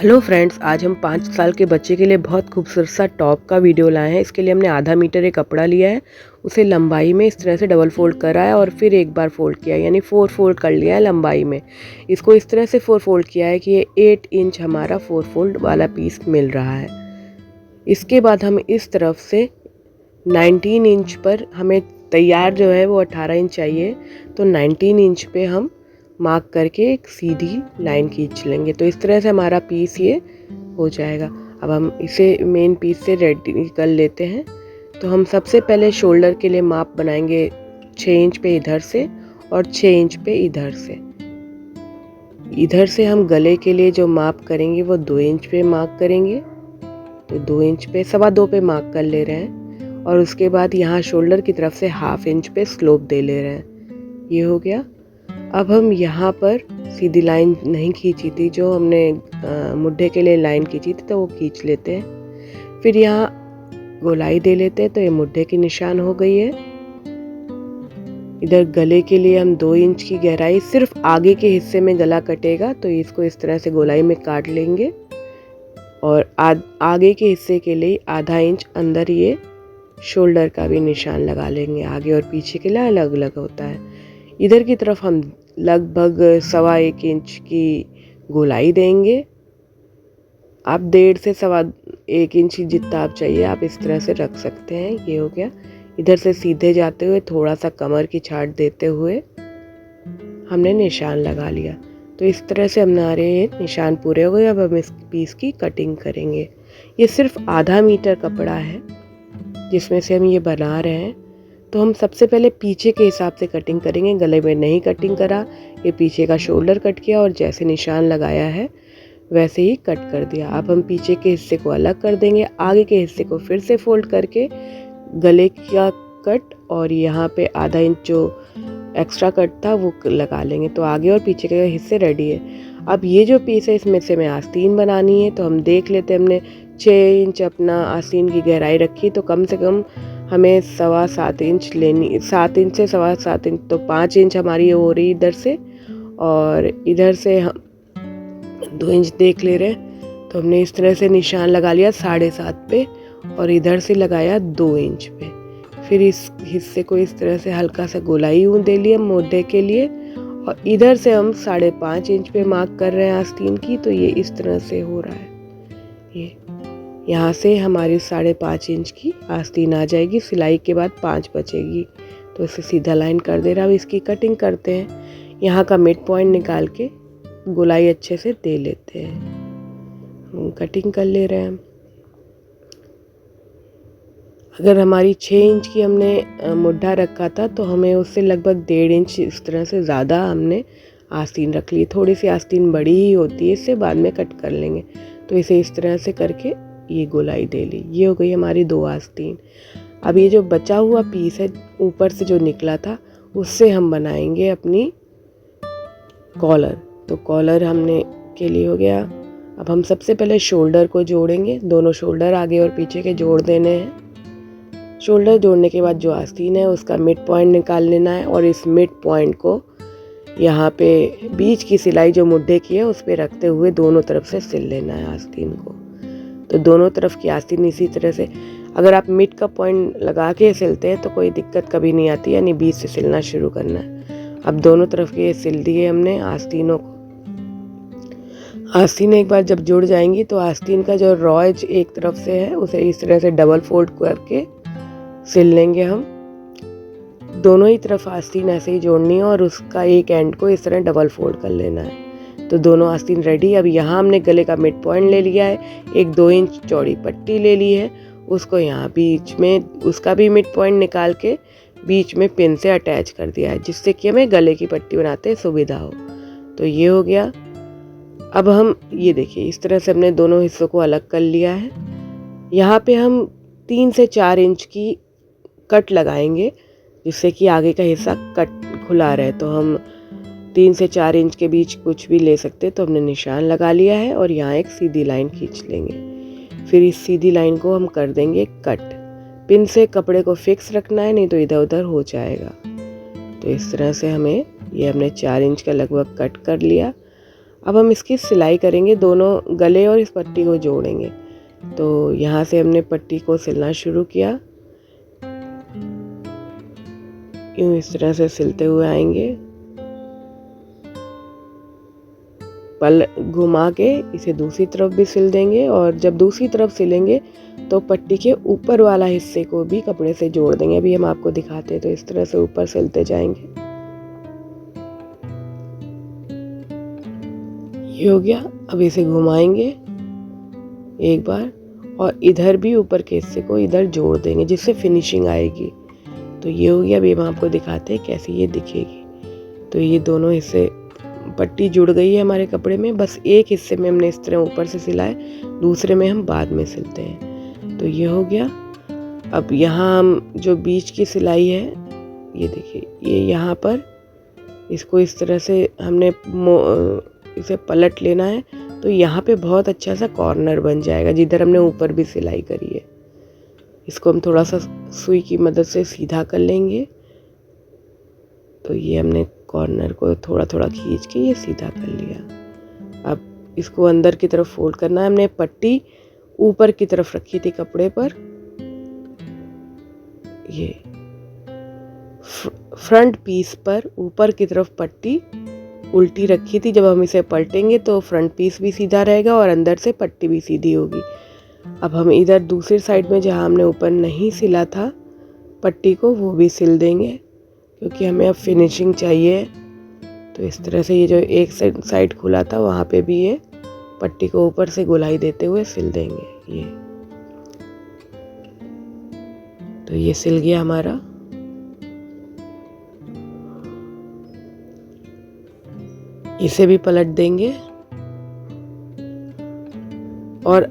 Hello friends, आज हम 5 साल के बच्चे के लिए बहुत खूबसूरत सा टॉप का वीडियो लाए हैं। इसके लिए हमने आधा मीटर एक कपड़ा लिया है, उसे लंबाई में इस तरह से डबल फोल्ड करा है और फिर एक बार फोल्ड किया है, यानी 4 फोल्ड कर लिया है लंबाई में। इसको इस तरह से 4 फोल्ड किया है कि ये 8 इंच हमारा 4 फोल्ड वाला पीस मिल रहा है। इसके बाद हम इस तरफ से 19 इंच पर हमें तैयार जो है वो 18 इंच चाहिए, तो 19 इंच पे हम मार्क करके एक सीधी लाइन खींच लेंगे। तो इस तरह से हमारा पीस ये हो जाएगा। अब हम इसे मेन पीस से रेडी कर लेते हैं। तो हम सबसे पहले शोल्डर के लिए माप बनाएंगे 6 इंच पे इधर से और 6 इंच पे इधर से। इधर से हम गले के लिए जो माप करेंगे वो 2 इंच पे मार्क करेंगे, तो 2 इंच पे 2.25 पे मार्क कर ले रहे हैं। और उसके बाद यहाँ शोल्डर की तरफ से 1/2 इंच पे स्लोप दे ले रहे हैं। ये हो गया। अब हम यहाँ पर सीधी लाइन नहीं खींची थी, जो हमने मुड्ढे के लिए लाइन खींची थी, तो वो खींच लेते हैं। फिर यहाँ गोलाई दे लेते हैं, तो ये मुड्ढे की निशान हो गई है। इधर गले के लिए हम 2 इंच की गहराई, सिर्फ आगे के हिस्से में गला कटेगा, तो इसको इस तरह से गोलाई में काट लेंगे। और आगे के हिस्से के लिए आधा इंच अंदर ये शोल्डर का भी निशान लगा लेंगे। आगे और पीछे के लिए अलग अलग होता है। इधर की तरफ हम लगभग 1.25 इंच की गोलाई देंगे। आप 1.5 से 1.25 इंच जितना आप चाहिए आप इस तरह से रख सकते हैं। ये हो गया। इधर से सीधे जाते हुए थोड़ा सा कमर की छाट देते हुए हमने निशान लगा लिया। तो इस तरह से हमारे निशान पूरे हो गए। अब हम इस पीस की कटिंग करेंगे। ये सिर्फ आधा मीटर कपड़ा है जिसमें से हम ये बना रहे हैं। तो हम सबसे पहले पीछे के हिसाब से कटिंग करेंगे। गले में नहीं कटिंग करा, ये पीछे का शोल्डर कट किया और जैसे निशान लगाया है वैसे ही कट कर दिया। अब हम पीछे के हिस्से को अलग कर देंगे। आगे के हिस्से को फिर से फोल्ड करके गले का कट और यहाँ पे आधा इंच जो एक्स्ट्रा कट था वो लगा लेंगे। तो आगे और पीछे के हिस्से रेडी है। अब ये जो पीस है इसमें से हमें आस्तीन बनानी है। तो हम देख लेते हैं, हमने 6 इंच अपना आस्तीन की गहराई रखी, तो कम से कम हमें 7.25 इंच लेनी। 7 इंच से 7.25 इंच, तो 5 इंच हमारी हो रही इधर से, और इधर से हम 2 इंच देख ले रहे हैं। तो हमने इस तरह से निशान लगा लिया 7.5 पे और इधर से लगाया 2 इंच पे। फिर इस हिस्से को इस तरह से हल्का सा गोलाई दे लिया मोढे के लिए, और इधर से हम 5.5 इंच पे मार्क कर रहे हैं आस्तीन की। तो ये इस तरह से हो रहा है। ये यहाँ से हमारी 5.5 इंच की आस्तीन आ जाएगी। सिलाई के बाद 5 बचेगी, तो इसे सीधा लाइन कर दे रहा। अब इसकी कटिंग करते हैं। यहाँ का मिड पॉइंट निकाल के गोलाई अच्छे से दे लेते हैं। कटिंग कर ले रहे हैं। अगर हमारी 6 इंच की हमने मुड्ढा रखा था, तो हमें उससे लगभग 1.5 इंच इस तरह से ज़्यादा हमने आस्तीन रख ली। थोड़ी सी आस्तीन बड़ी ही होती है, इससे बाद में कट कर लेंगे। तो इसे इस तरह से करके ये गोलाई दे ली। ये हो गई हमारी 2 आस्तीन। अब ये जो बचा हुआ पीस है ऊपर से जो निकला था, उससे हम बनाएंगे अपनी कॉलर। तो कॉलर हमने के लिए हो गया। अब हम सबसे पहले शोल्डर को जोड़ेंगे। दोनों शोल्डर आगे और पीछे के जोड़ देने हैं। शोल्डर जोड़ने के बाद जो आस्तीन है उसका मिड पॉइंट निकाल लेना है, और इस मिड पॉइंट को यहाँ पे बीच की सिलाई जो मुड्ढे की है उस पर रखते हुए दोनों तरफ से सिल लेना है आस्तीन को। तो दोनों तरफ की आस्तीन इसी तरह से, अगर आप मिड का पॉइंट लगा के सिलते हैं तो कोई दिक्कत कभी नहीं आती, यानी बीच से सिलना शुरू करना है। अब दोनों तरफ के सिल दिए हमने आस्तीनों को। आस्तीन एक बार जब जुड़ जाएंगी तो आस्तीन का जो रॉ एज एक तरफ से है उसे इस तरह से डबल फोल्ड करके सिल लेंगे हम। दोनों ही तरफ आस्तीन ऐसे ही जोड़नी है और उसका एक एंड को इस तरह डबल फोल्ड कर लेना है। तो दोनों आस्तीन रेडी। अब यहाँ हमने गले का मिड पॉइंट ले लिया है, एक 2 इंच चौड़ी पट्टी ले ली है, उसको यहाँ बीच में उसका भी मिड पॉइंट निकाल के बीच में पिन से अटैच कर दिया है, जिससे कि हमें गले की पट्टी बनाते सुविधा हो। तो ये हो गया। अब हम ये देखिए इस तरह से हमने दोनों हिस्सों को अलग कर लिया है। यहाँ पे हम 3 से 4 इंच की कट लगाएंगे, जिससे कि आगे का हिस्सा कट खुला रहे। तो हम 3 से 4 इंच के बीच कुछ भी ले सकते। तो हमने निशान लगा लिया है और यहाँ एक सीधी लाइन खींच लेंगे। फिर इस सीधी लाइन को हम कर देंगे कट। पिन से कपड़े को फिक्स रखना है, नहीं तो इधर उधर हो जाएगा। तो इस तरह से हमें ये हमने 4 इंच का लगभग कट कर लिया। अब हम इसकी सिलाई करेंगे, दोनों गले और इस पट्टी को जोड़ेंगे। तो यहाँ से हमने पट्टी को सिलना शुरू किया, यूँ इस तरह से सिलते हुए आएंगे, पल घुमा के इसे दूसरी तरफ भी सिल देंगे। और जब दूसरी तरफ सिलेंगे तो पट्टी के ऊपर वाला हिस्से को भी कपड़े से जोड़ देंगे। अभी हम आपको दिखाते हैं, तो इस तरह से ऊपर सिलते जाएंगे। ये हो गया। अब इसे घुमाएंगे एक बार और इधर भी ऊपर के हिस्से को इधर जोड़ देंगे, जिससे फिनिशिंग आएगी। तो ये हो गया। अभी हम आपको दिखाते हैं कैसी ये दिखेगी। तो ये दोनों हिस्से पट्टी जुड़ गई है हमारे कपड़े में। बस एक हिस्से में हमने इस तरह ऊपर से सिला है, दूसरे में हम बाद में सिलते हैं। तो ये हो गया। अब यहाँ हम जो बीच की सिलाई है, ये देखिए, ये यहाँ पर इसको इस तरह से हमने इसे पलट लेना है। तो यहाँ पे बहुत अच्छा सा कॉर्नर बन जाएगा, जिधर हमने ऊपर भी सिलाई करी है। इसको हम थोड़ा सा सुई की मदद से सीधा कर लेंगे। तो ये हमने कॉर्नर को थोड़ा थोड़ा खींच के ये सीधा कर लिया। अब इसको अंदर की तरफ फोल्ड करना है। हमने पट्टी ऊपर की तरफ रखी थी कपड़े पर, ये फ्रंट पीस पर ऊपर की तरफ पट्टी उल्टी रखी थी। जब हम इसे पलटेंगे तो फ्रंट पीस भी सीधा रहेगा और अंदर से पट्टी भी सीधी होगी। अब हम इधर दूसरी साइड में जहाँ हमने ऊपर नहीं सिला था पट्टी को, वो भी सिल देंगे, क्योंकि हमें अब फिनिशिंग चाहिए। तो इस तरह से ये जो एक साइड खुला था वहाँ पे भी ये पट्टी को ऊपर से गोलाई देते हुए सिल देंगे। ये तो ये सिल गया हमारा। इसे भी पलट देंगे और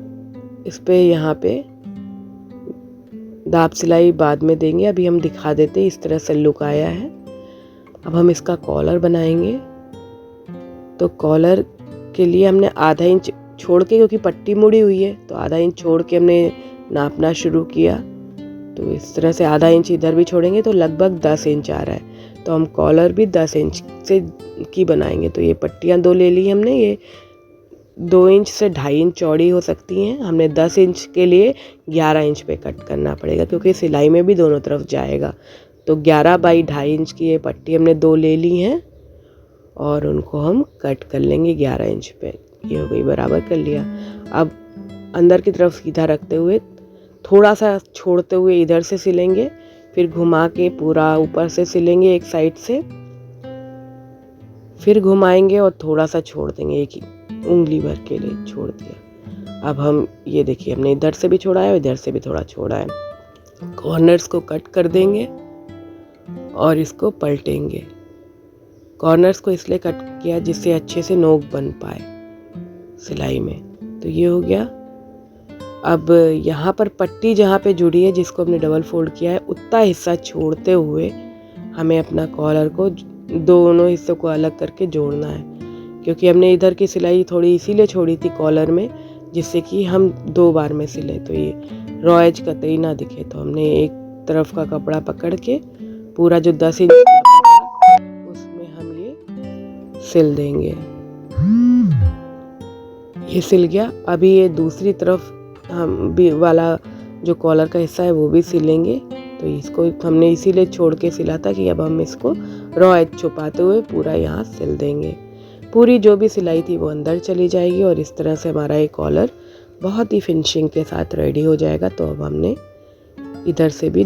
इस पे यहाँ पे दाब सिलाई बाद में देंगे। अभी हम दिखा देते हैं इस तरह से लुक आया है। अब हम इसका कॉलर बनाएंगे। तो कॉलर के लिए हमने आधा इंच छोड़ के, क्योंकि पट्टी मुड़ी हुई है तो आधा इंच छोड़ के हमने नापना शुरू किया। तो इस तरह से आधा इंच इधर भी छोड़ेंगे तो लगभग 10 इंच आ रहा है। तो हम कॉलर भी 10 इंच से की बनाएंगे। तो ये पट्टियाँ 2 ले ली हमने, ये 2 इंच से 2.5 इंच चौड़ी हो सकती हैं। हमने 10 इंच के लिए 11 इंच पे कट करना पड़ेगा, क्योंकि सिलाई में भी दोनों तरफ जाएगा। तो 11 बाई 2.5 इंच की ये पट्टी हमने 2 ले ली हैं और उनको हम कट कर लेंगे 11 इंच पे। ये हो गई, बराबर कर लिया। अब अंदर की तरफ सीधा रखते हुए थोड़ा सा छोड़ते हुए इधर से सिलेंगे, फिर घुमा के पूरा ऊपर से सिलेंगे एक साइड से, फिर घुमाएंगे और थोड़ा सा छोड़ देंगे, एक उंगली भर के लिए छोड़ दिया। अब हम ये देखिए, हमने इधर से भी छोड़ा है, इधर से भी थोड़ा छोड़ा है। कॉर्नर्स को कट कर देंगे और इसको पलटेंगे। कॉर्नर्स को इसलिए कट किया जिससे अच्छे से नोक बन पाए सिलाई में। तो ये हो गया। अब यहाँ पर पट्टी जहाँ पे जुड़ी है, जिसको हमने डबल फोल्ड किया है, उतना हिस्सा छोड़ते हुए हमें अपना कॉलर को दोनों हिस्सों को अलग करके जोड़ना है। क्योंकि हमने इधर की सिलाई थोड़ी इसीलिए छोड़ी थी कॉलर में, जिससे कि हम 2 बार में सिले तो ये रॉ एज कतई ना दिखे। तो हमने एक तरफ का कपड़ा पकड़ के पूरा जो 10 इंच उसमें हम ये सिल देंगे। ये सिल गया। अभी ये दूसरी तरफ हम भी वाला जो कॉलर का हिस्सा है वो भी सिलेंगे। तो इसको हमने इसीलिए छोड़ के सिला था कि अब हम इसको रॉ एज छुपाते हुए पूरा यहाँ सिल देंगे। पूरी जो भी सिलाई थी वो अंदर चली जाएगी और इस तरह से हमारा ये कॉलर बहुत ही फिनिशिंग के साथ रेडी हो जाएगा। तो अब हमने इधर से भी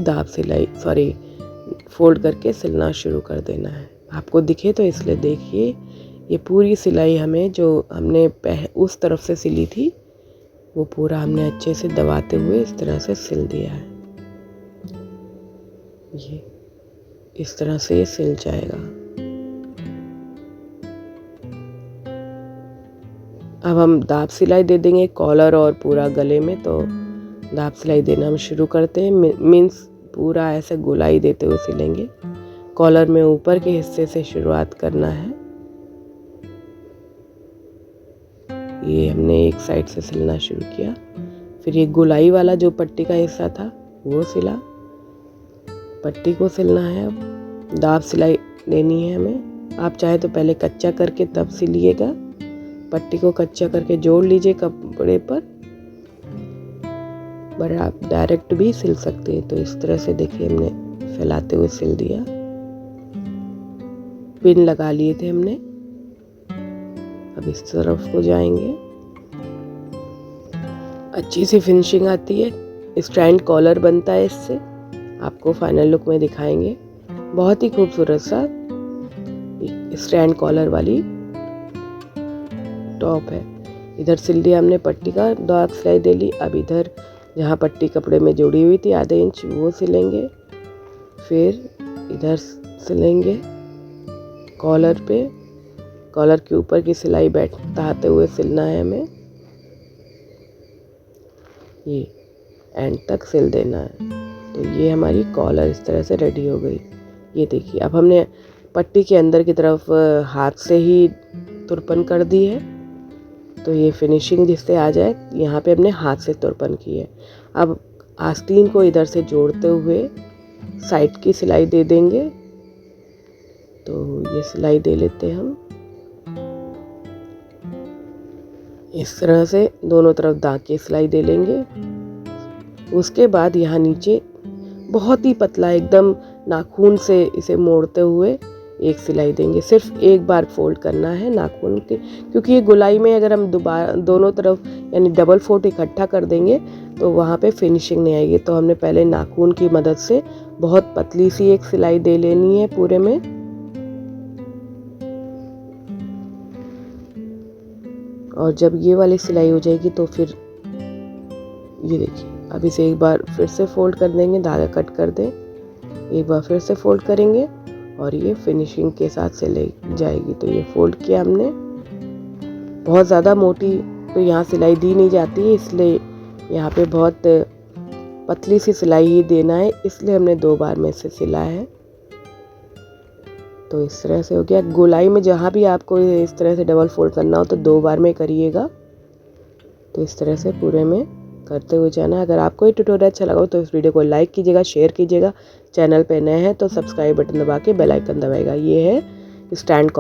फोल्ड करके सिलना शुरू कर देना है। आपको दिखे तो इसलिए देखिए, ये पूरी सिलाई हमें जो हमने उस तरफ से सिली थी वो पूरा हमने अच्छे से दबाते हुए इस तरह से सिल दिया है। ये इस तरह से ये सिल जाएगा। अब हम दाब सिलाई दे देंगे कॉलर और पूरा गले में। तो दाब सिलाई देना हम शुरू करते हैं। मीन्स पूरा ऐसे गोलाई देते हुए सिलेंगे। कॉलर में ऊपर के हिस्से से शुरुआत करना है। ये हमने एक साइड से सिलना शुरू किया, फिर ये गोलाई वाला जो पट्टी का हिस्सा था वो सिला। पट्टी को सिलना है। अब दाब सिलाई देनी है हमें। आप चाहे तो पहले कच्चा करके तब सिलिएगा, पट्टी को कच्चा करके जोड़ लीजिए कपड़े पर, पर आप डायरेक्ट भी सिल सकते हैं। तो इस तरह से देखिए हमने फैलाते हुए सिल दिया। पिन लगा लिए थे हमने, अब इस तरफ को जाएंगे। अच्छी सी फिनिशिंग आती है, स्टैंड कॉलर बनता है इससे, आपको फाइनल लुक में दिखाएंगे। बहुत ही खूबसूरत सा स्टैंड कॉलर वाली टॉप है। इधर सिल दिया हमने पट्टी का, डॉट सिलाई दे ली। अब इधर जहाँ पट्टी कपड़े में जुड़ी हुई थी आधे इंच, वो सिलेंगे। फिर इधर सिलेंगे कॉलर पे, कॉलर के ऊपर की सिलाई बैठाते हुए सिलना है हमें, ये एंड तक सिल देना है। तो ये हमारी कॉलर इस तरह से रेडी हो गई। ये देखिए, अब हमने पट्टी के अंदर की तरफ हाथ से ही तुरपन कर दी है, तो ये फिनिशिंग जिससे आ जाए, यहाँ पे हमने हाथ से तुरपन की है। अब आस्तीन को इधर से जोड़ते हुए साइड की सिलाई दे देंगे। तो ये सिलाई दे लेते हैं हम इस तरह से, दोनों तरफ दाग की सिलाई दे लेंगे। उसके बाद यहाँ नीचे बहुत ही पतला एकदम नाखून से इसे मोड़ते हुए एक सिलाई देंगे। सिर्फ एक बार फोल्ड करना है नाखून के, क्योंकि ये गोलाई में अगर हम दोबारा दोनों तरफ यानी डबल फोल्ड इकट्ठा कर देंगे तो वहाँ पे फिनिशिंग नहीं आएगी। तो हमने पहले नाखून की मदद से बहुत पतली सी एक सिलाई दे लेनी है पूरे में। और जब ये वाली सिलाई हो जाएगी तो फिर ये देखिए, अब इसे एक बार फिर से फोल्ड कर देंगे, धागा कट कर दें, एक बार फिर से फोल्ड करेंगे और ये फिनिशिंग के साथ सिल जाएगी। तो ये फोल्ड किया हमने, बहुत ज़्यादा मोटी तो यहाँ सिलाई दी नहीं जाती है, इसलिए यहाँ पे बहुत पतली सी सिलाई ही देना है, इसलिए हमने 2 बार में से सिला है। तो इस तरह से हो गया। गोलाई में जहाँ भी आपको इस तरह से डबल फोल्ड करना हो तो 2 बार में करिएगा। तो इस तरह से पूरे में करते हुए जाना। अगर आपको ये ट्यूटोरियल अच्छा लगा हो तो इस वीडियो को लाइक कीजिएगा, शेयर कीजिएगा। चैनल पे नए हैं तो सब्सक्राइब बटन दबा के बेल आइकन दबाएगा। ये है स्टैंड